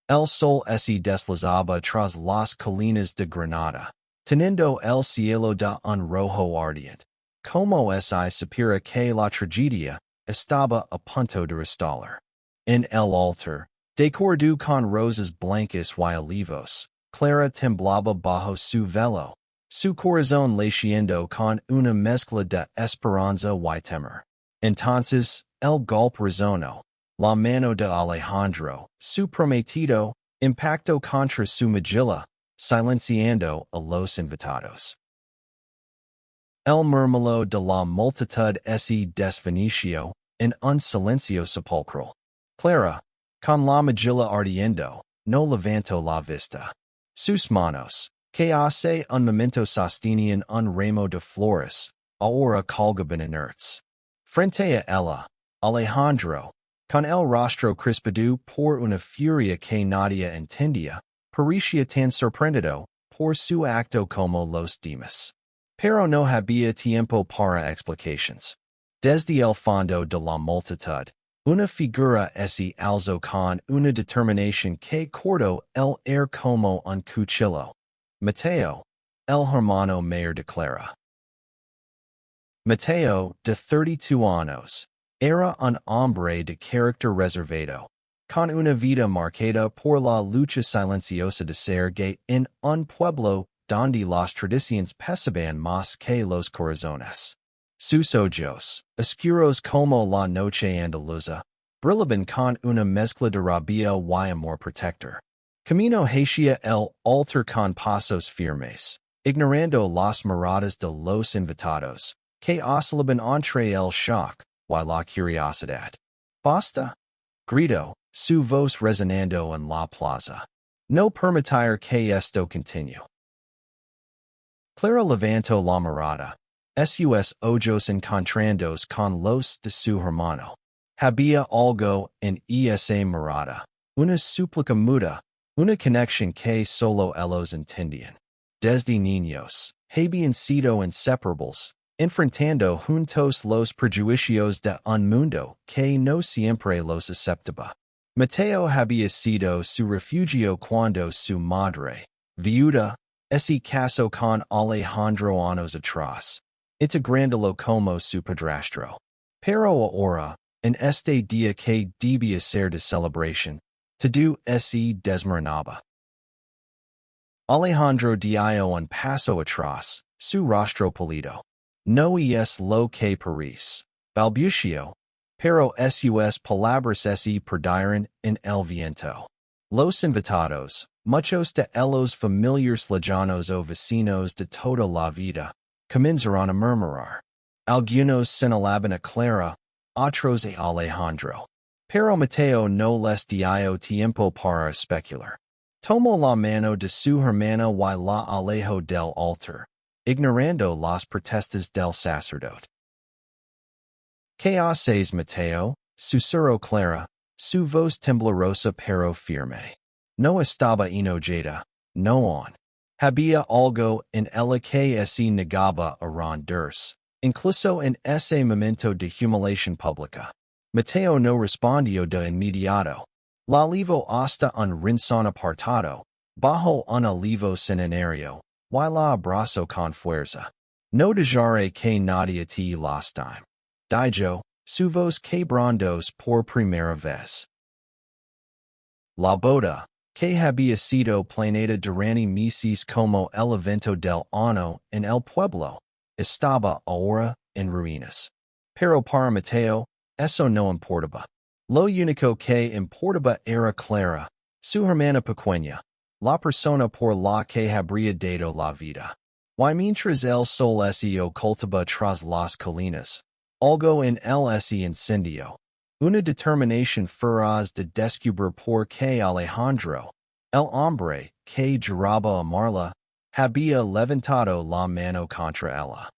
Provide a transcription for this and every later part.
El sol se deslizaba tras las colinas de Granada, teniendo el cielo de un rojo ardiente, como si supiera que la tragedia estaba a punto de restallar. En el altar, decorado con rosas blancas y olivos, Clara temblaba bajo su velo, su corazón latiendo con una mezcla de esperanza y temor. Entonces, el golpe resonó. La mano de Alejandro, su prometido, impactó contra su mejilla, silenciando a los invitados. El murmullo de la multitud se desvaneció en un silencio sepulcral. Clara, con la mejilla ardiendo, no levantó la vista. Sus manos, que hace un momento sostenían un ramo de flores, ahora colgaban inertes. Frente a ella, Alejandro, con el rostro crispado por una furia que nadie entendía, parecía tan sorprendido por su acto como los demás. Pero no había tiempo para explicaciones. Desde el fondo de la multitud, una figura se alzó con una determinación que cortó el aire como un cuchillo. Mateo, el hermano mayor de Clara. Mateo, de 32 años, era un hombre de carácter reservado, con una vida marcada por la lucha silenciosa de ser gay en un pueblo donde las tradiciones pesaban más que los corazones. Sus ojos, oscuros como la noche andaluza, brillaban con una mezcla de rabia y amor protector. Camino hacia el altar con pasos firmes, ignorando las miradas de los invitados, que oscilaban entre el shock y la curiosidad. «Basta», gritó, su voz resonando en la plaza. «No permitir que esto continue». Clara levantó la mirada, sus ojos encontrándose con los de su hermano. Había algo en esa mirada, una súplica muda, una conexión que solo ellos entendían. Desde niños, habían sido inseparables, enfrentando juntos los prejuicios de un mundo que no siempre los aceptaba. Mateo había sido su refugio cuando su madre, viuda, se casó con Alejandro años atrás, integrándolo como su padrastro. Pero ahora, en este día que debía ser de celebración, todo se desmoronaba. Alejandro dio un paso atrás, su rostro pálido. No es lo que parece, balbució, pero sus palabras se perdieron en el viento. Los invitados, muchos de ellos familiares lejanos o vecinos de toda la vida, comenzaron a murmurar. Algunos señalaban a Clara, otros a Alejandro. Pero Mateo no les dio tiempo para especular. Tomó la mano de su hermana y la alejó del altar, ignorando las protestas del sacerdote. ¿Qué haces, Mateo?, susurró Clara, su voz temblorosa pero firme. No estaba enojada, no aún. Había algo en ella que se negaba a rendirse, incluso en ese momento de humiliación pública. Mateo no respondió de inmediato. La llevó hasta un rincón apartado, bajo un olivo centenario, y la abrazó con fuerza. No dejaré que nadie te lastime, dijo, su voz quebrándose por primera vez. La boda, que había sido planeada durante meses como el evento del año en el pueblo, estaba ahora en ruinas. Pero para Mateo, eso no importaba. Lo único que importaba era Clara, su hermana pequeña, la persona por la que habría dado la vida. Y mientras el sol se ocultaba tras las colinas, algo en él se incendió. Una determinación feroz de descubrir por qué Alejandro, el hombre que juraba amarla, había levantado la mano contra ella.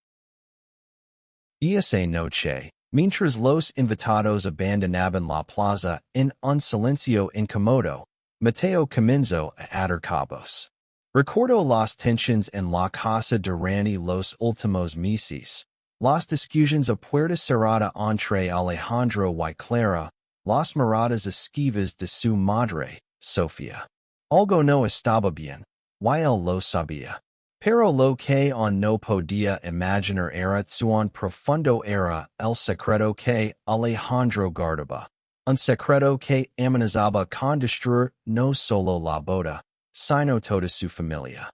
Esa noche, mientras los invitados abandonaban la plaza en un silencio incómodo, Mateo comenzó a atar cabos. Recordó las tensiones en la casa durante los últimos meses, las discusiones a puerta cerrada entre Alejandro y Clara, las miradas esquivas de su madre, Sofía. Algo no estaba bien, y él lo sabía. Pero lo que on no podía imaginar era cuán profundo era el secreto que Alejandro guardaba. Un secreto que amenazaba con destruir no solo la boda, sino toda su familia.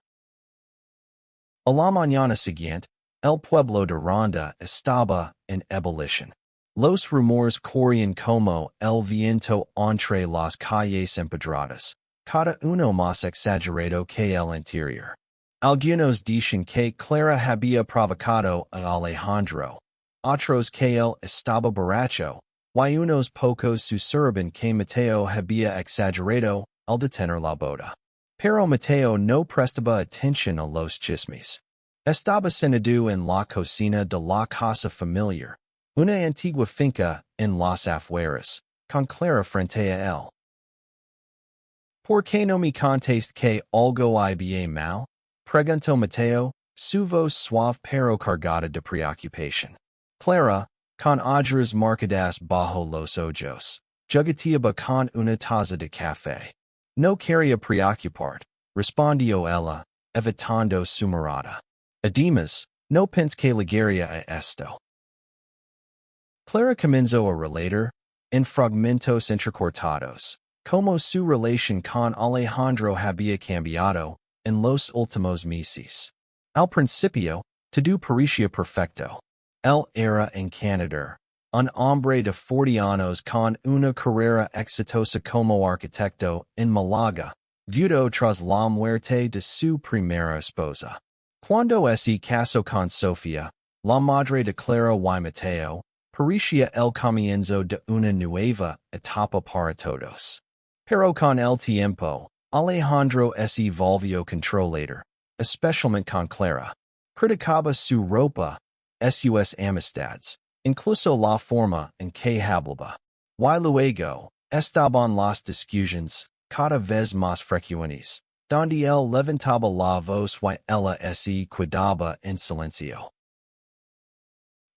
A la mañana siguiente, el pueblo de Ronda estaba en ebullición. Los rumores corrían como el viento entre las calles empedradas, cada uno más exagerado que el interior. Algunos dicen que Clara había provocado a Alejandro, otros que él estaba borracho, y unos pocos susurban que Mateo había exagerado al detener la boda. Pero Mateo no prestaba atención a los chismes. Estaba sentado en la cocina de la casa familiar, una antigua finca en las afueras, con Clara frente a él. ¿Por qué no me contaste que algo había mal? Preguntó Mateo, su voz suave pero cargada de preocupación. Clara, con ojos marcadas bajo los ojos, jugueteaba con una taza de café. No quería preocupar, respondió ella, evitando su mirada. Además, no pensé que llegaría a esto. Clara comenzó a relatar, en fragmentos entrecortados, como su relación con Alejandro había cambiado en los últimos meses. Al principio, todo parecía perfecto. Él era encantador, un hombre de 40 años con una carrera exitosa como arquitecto en Málaga, viudo tras la muerte de su primera esposa. Cuando se casó con Sofía, la madre de Clara y Mateo, parecía el comienzo de una nueva etapa para todos. Pero con el tiempo, Alejandro se volvió controlador, especialmente con Clara. Criticaba su ropa, sus amistades, incluso la forma en que hablaba. Y luego, estaban las discusiones, cada vez más frecuentes, donde él levantaba la voz y ella se quedaba en silencio.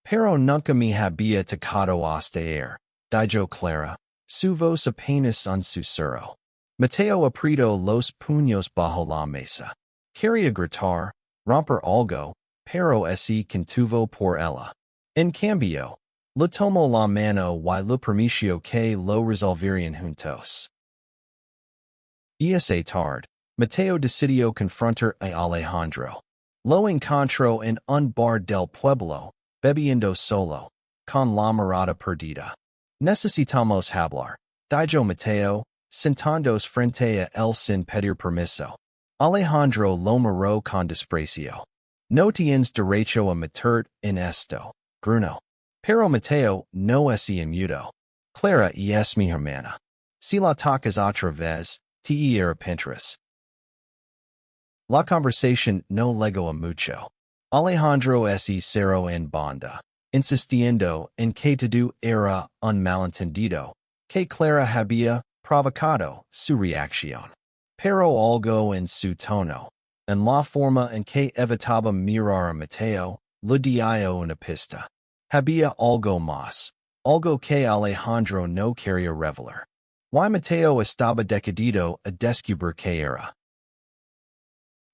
Pero nunca me había tocado hasta ayer, dijo Clara, su voz apenas un susurro. Mateo apretó los puños bajo la mesa. Quería gritar, romper algo, pero se contuvo por ella. En cambio, le tomó la mano y le permitió que lo resolvieran juntos. Esa tarde, Mateo decidió confrontar a Alejandro. Lo encontró en un bar del pueblo, bebiendo solo, con la mirada perdida. Necesitamos hablar, dijo Mateo, sentándose frente a él sin pedir permiso. Alejandro lo miró con desprecio. No tienes derecho a meter en esto, gruñó. Pero Mateo no es mudo. Clara es mi hermana. Si la tocas otra vez, te arrepentirás. La conversación no llegó a mucho. Alejandro se cerró en banda, insistiendo en que todo era un malentendido, que Clara había provocado su reacción. Pero algo en su tono, en la forma en que evitaba mirar a Mateo, le dio una pista. Había algo más, algo que Alejandro no quería revelar. Y Mateo estaba decidido a descubrir qué era.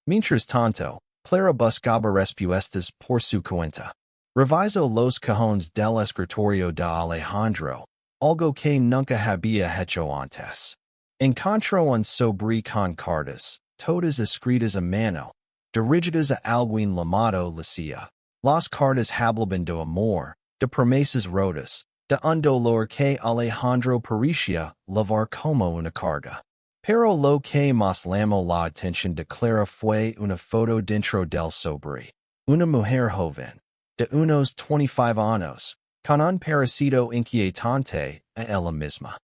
Mientras tanto, Clara buscaba respuestas por su cuenta. Revisó los cajones del escritorio de Alejandro, algo que nunca había hecho antes. Encontró un sobre con cartas, todas escritas a mano, dirigidas a alguien llamado Lucia. Las cartas hablaban de amor, de promesas rotas, de un dolor que Alejandro parecía llevar como una carga. Pero lo que más llamó la atención de Clara fue una foto dentro del sobre. Una mujer joven, de unos 25 años, con un parecido inquietante a ella misma.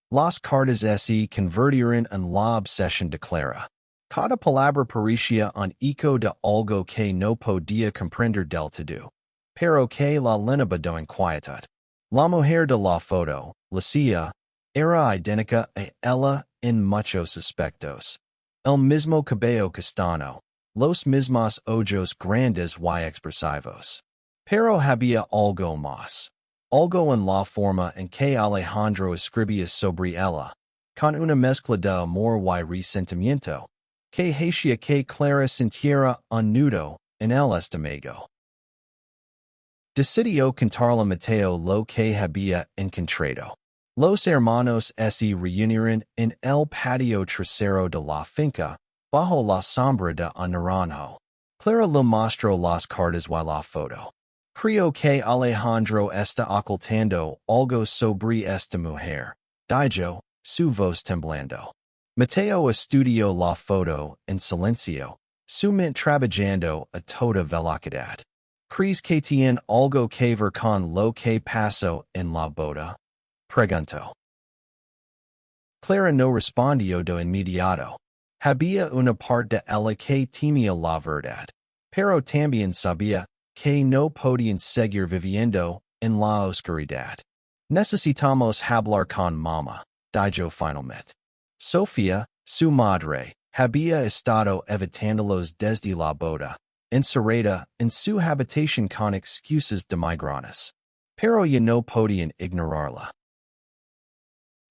Las cartas se convirtieron en la obsesión de Clara. Cada palabra parecía un eco de algo que no podía comprender del todo, pero que la llenaba de inquietud. La mujer de la foto, Lucia, era idéntica a ella en muchos aspectos. El mismo cabello castaño, los mismos ojos grandes y expresivos. Pero había algo más. Algo en la forma en que Alejandro escribía sobre ella. con una mezcla de amor y resentimiento, que hacía que Clara sintiera un nudo en el estómago. Decidió contarle a Mateo lo que había encontrado. Los hermanos se reunieron en el patio trasero de la finca, bajo la sombra de un naranjo. Clara le mostró las cartas y la foto. Creo que Alejandro está ocultando algo sobre esta mujer, dijo, su voz temblando. Mateo estudió la foto en silencio, su mente trabajando a toda velocidad. ¿Crees que tiene algo que ver con lo que pasó en la boda? Preguntó. Clara no respondió de inmediato. Había una parte de ella que temía la verdad, pero también sabía que no podían seguir viviendo en la oscuridad. Necesitamos hablar con mamá, dijo finalmente. Sofía, su madre, había estado evitándolos desde la boda, encerrada en su habitación con excusas de migrañas. Pero ya no podían ignorarla.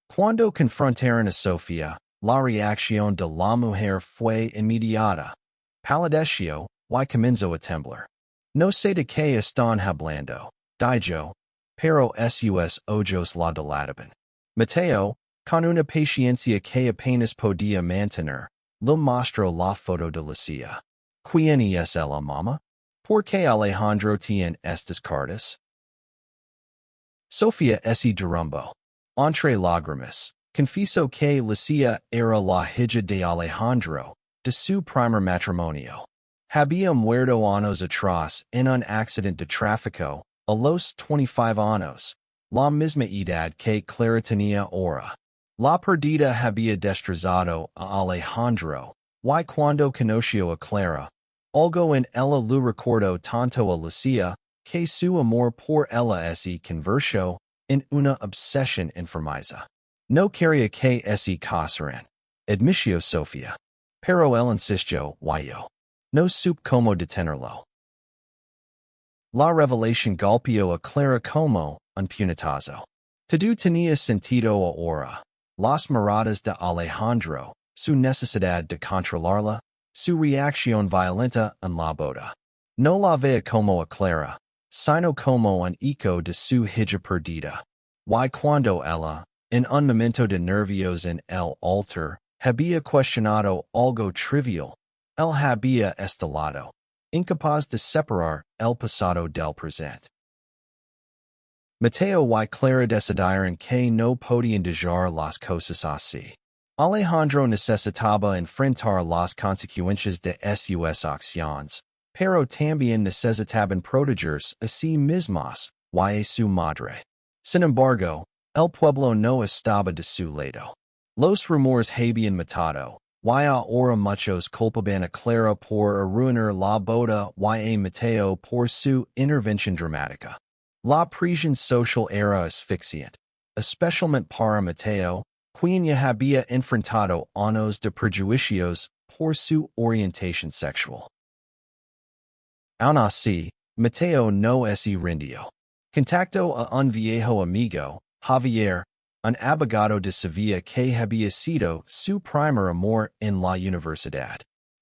Cuando confrontaron a Sofía, la reacción de la mujer fue inmediata. Palideció y comenzó a temblar. No sé de qué están hablando, dijo, pero sus ojos la delataban. Mateo, con una paciencia que apenas podía mantener, le mostró la foto de Lucia. ¿Quién es ella, mamá? ¿Por qué Alejandro tiene estas cartas? Sofía se derrumbó. Entre lágrimas, confesó que Lucia era la hija de Alejandro, de su primer matrimonio. Había muerto años atrás en un accidente de tráfico, a los 25 años, la misma edad que Clara tenía ahora. La perdida había destrozado a Alejandro, y cuando conoció a Clara, algo en ella le recordó tanto a Lucia, que su amor por ella se convirtió en una obsesión enfermiza. No quería que se casaran, admitió Sofía. Pero él insistió, yo no supe cómo detenerlo. La revelación golpeó a Clara como un puñetazo. Todo tenía sentido ahora. Las miradas de Alejandro, su necesidad de controlarla, su reacción violenta en la boda. No la veía como a Clara, sino como un eco de su hija perdida. Y cuando ella, en un momento de nervios en el altar, había cuestionado algo trivial, él había estalado, incapaz de separar el pasado del presente. Mateo y Clara decidieron que no podían dejar las cosas así. Alejandro necesitaba enfrentar las consecuencias de sus acciones, pero también necesitaban protegerse a sí mismos y a su madre. Sin embargo, el pueblo no estaba de su lado. Los rumores habían matado, y ahora muchos culpaban a Clara por arruinar la boda y a Mateo por su intervención dramática. La presión social era asfixiante, especialmente para Mateo, quien ya había enfrentado años de prejuicios por su orientación sexual. Aun así, Mateo no se rindió. Contactó a un viejo amigo, Javier, un abogado de Sevilla que había sido su primer amor en la universidad.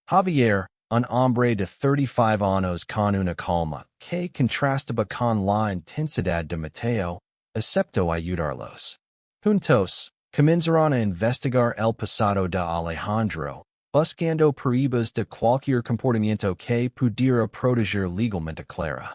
Javier, un hombre de 35 años con una calma que contrastaba con la intensidad de Mateo, aceptó ayudarlos. Juntos, comenzaron a investigar el pasado de Alejandro, buscando pruebas de cualquier comportamiento que pudiera proteger legalmente a Clara.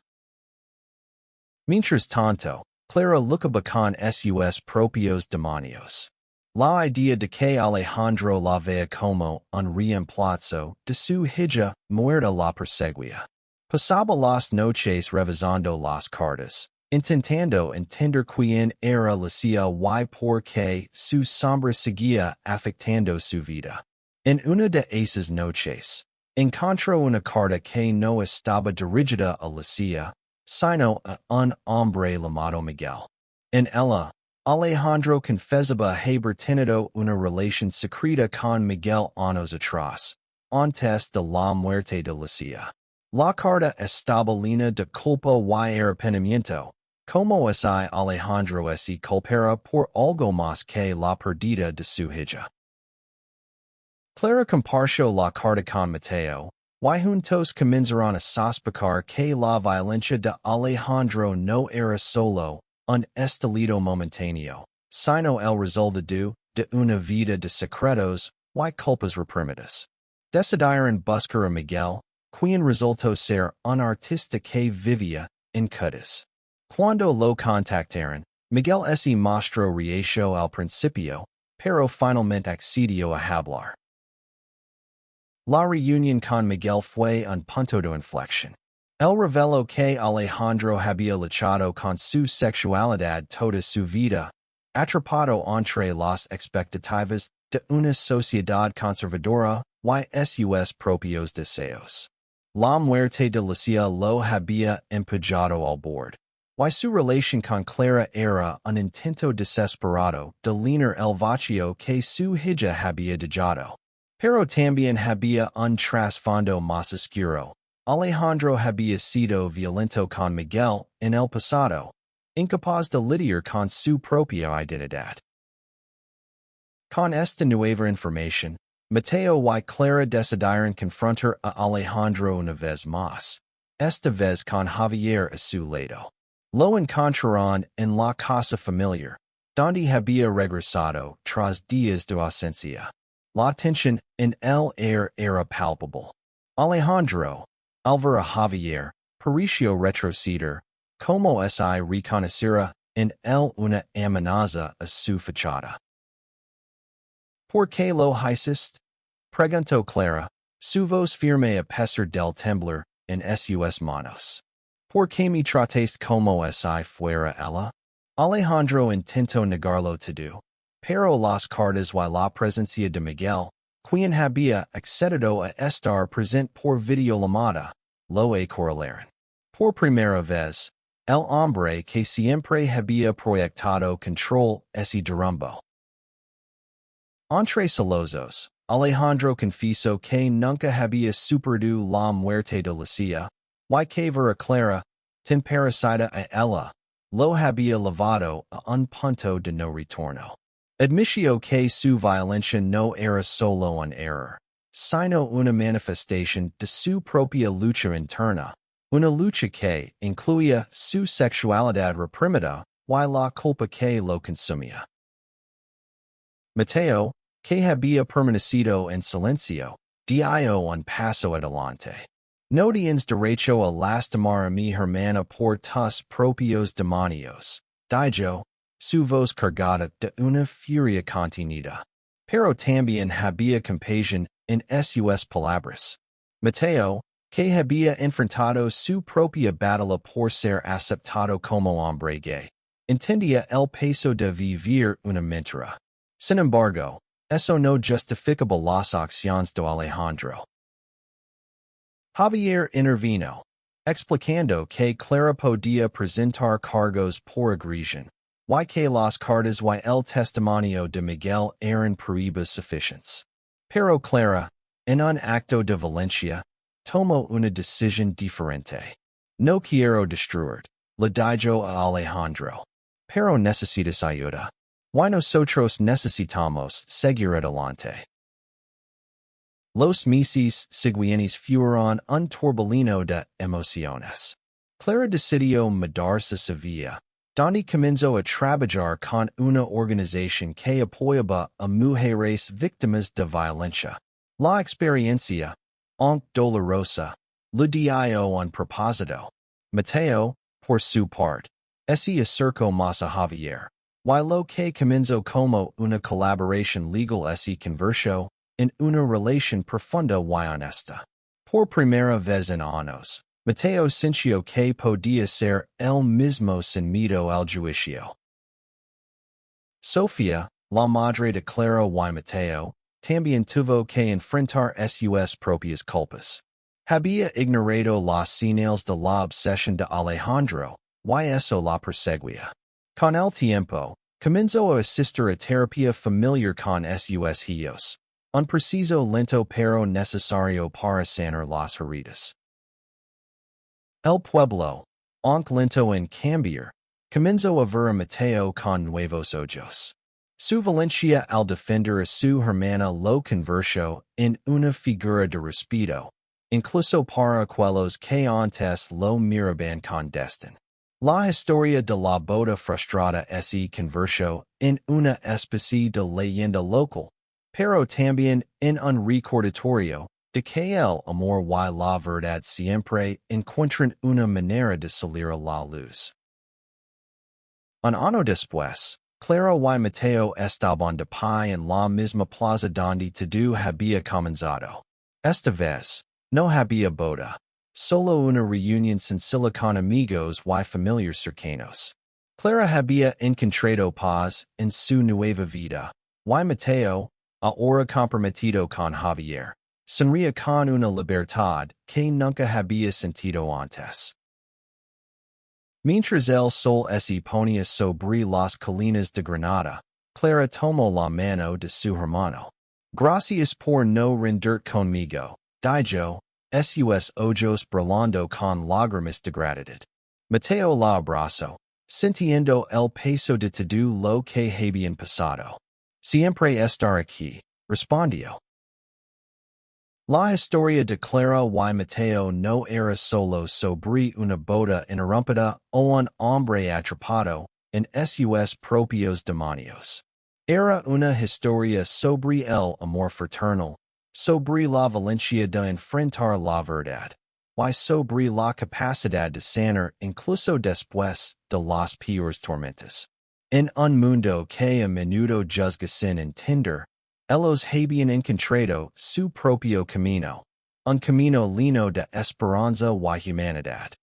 Mientras tanto, Clara luchaba con sus propios demonios. La idea de que Alejandro la veía como un reemplazo de su hija muerta la perseguía. Pasaba las noches revisando las cartas, intentando entender quién era Lucia y por qué su sombra seguía afectando su vida. En una de esas noches, encontró una carta que no estaba dirigida a Lucia, sino a un hombre llamado Miguel. En ella, Alejandro confesaba haber tenido una relación secreta con Miguel años atrás, antes de la muerte de Lucia. La carta estaba llena de culpa y arrepentimiento, como si Alejandro se culpara por algo más que la pérdida de su hija. Clara compartió la carta con Mateo, y juntos comenzaron a sospechar que la violencia de Alejandro no era solo un estilo momentáneo, sino el resultado de una vida de secretos y culpas reprimidas. Decidieron buscar a Miguel, quien resultó ser un artista que vivía en Cádiz. Cuando lo contactaron, Miguel se mostró reacio al principio, pero finalmente accedió a hablar. La reunión con Miguel fue un punto de inflexión. Él reveló que Alejandro había luchado con su sexualidad toda su vida, atrapado entre las expectativas de una sociedad conservadora y sus propios deseos. La muerte de Lucia lo había empujado al borde, y su relación con Clara era un intento desesperado de llenar el vacío que su hija había dejado. Pero también había un trasfondo más oscuro. Alejandro había sido violento con Miguel en el pasado, incapaz de lidiar con su propia identidad. Con esta nueva información, Mateo y Clara decidieron confrontar a Alejandro una vez más, esta vez con Javier a su lado. Lo encontraron en la casa familiar, donde había regresado tras días de ausencia. La tensión en el aire era palpable. Alejandro, al ver a Javier, pareció retroceder, como si reconociera en él una amenaza a su fachada. ¿Por qué lo hiciste? Preguntó Clara, su voz firme a pesar del temblor en sus manos. ¿Por qué me trataste como si fuera ella? Alejandro intentó negarlo todo, pero las cartas y la presencia de Miguel, quien había accedido a estar presente por videollamada, lo correlaron. Por primera vez, el hombre que siempre había proyectado control se derrumbó. Entre celosos, Alejandro confesó que nunca había superado la muerte de Lucia, y que ver a Clara, tan parecida a ella, lo había llevado a un punto de no retorno. Admitió que su violencia no era solo un error, sino una manifestación de su propia lucha interna, una lucha que incluía su sexualidad reprimida y la culpa que lo consumía. Mateo, que había permanecido en silencio, dio un paso adelante. No tienes derecho a lastimar a mi hermana por tus propios demonios, dijo, su voz cargada de una furia contenida. Pero también había compasión en sus palabras. Mateo, que había enfrentado su propia batalla por ser aceptado como hombre gay, entendía el peso de vivir una mentira. Sin embargo, eso no justificaba las acciones de Alejandro. Javier intervino, explicando que Clara podía presentar cargos por agresión, y que las cartas y el testimonio de Miguel eran pruebas suficientes. Pero Clara, en un acto de violencia, tomó una decisión diferente. No quiero destruir, le dijo a Alejandro. Pero necesitas ayuda. Y nosotros necesitamos seguir adelante. Los meses siguientes fueron un torbellino de emociones. Clara decidió mudarse a Sevilla, donde comenzó a trabajar con una organización que apoyaba a mujeres víctimas de violencia. La experiencia, aunque dolorosa, le dio un propósito. Mateo, por su parte, se acercó más a Javier, y lo que comenzó como una colaboración legal se convirtió en una relación profunda y honesta. Por primera vez en años, Mateo sintió que podía ser él mismo sin miedo al juicio. Sofía, la madre de Clara y Mateo, también tuvo que enfrentar sus propias culpas. Había ignorado las señales de la obsesión de Alejandro, y eso la perseguía. Con el tiempo, comenzó a asistir a terapia familiar con sus hijos, un proceso lento pero necesario para sanar las heridas. El pueblo, aunque lento en cambiar, Comienzo a ver a Mateo con nuevos ojos. Su Valencia al defender a su hermana lo convirtió en una figura de respeto, incluso para aquellos que antes lo miraban con desdén. La historia de la boda frustrada se convirtió en una especie de leyenda local, pero también en un recordatorio de que el amor y la verdad siempre encuentran una manera de salir a la luz. Un año después, Clara y Mateo estaban de pie en la misma plaza donde todo había comenzado. Esta vez, no había boda, solo una reunión sencilla con amigos y familiares cercanos. Clara había encontrado paz en su nueva vida, y Mateo, ahora comprometido con Javier, sonría con una libertad que nunca había sentido antes. Mientras el sol se ponía sobre las colinas de Granada, Clara tomó la mano de su hermano. Gracias por no rendir conmigo, dijo, sus ojos brillando con lágrimas de gratitud. Mateo la abrazó, sintiendo el peso de todo lo que habían pasado. Siempre estar aquí, respondió. La historia de Clara y Mateo no era solo sobre una boda interrumpida o un hombre atrapado en sus propios demonios. Era una historia sobre el amor fraternal, sobre la valencia de enfrentar la verdad, y sobre la capacidad de sanar incluso después de las peores tormentas. En un mundo que a menudo juzga sin entender, ellos habían encontrado su propio camino, un camino lleno de esperanza y humanidad.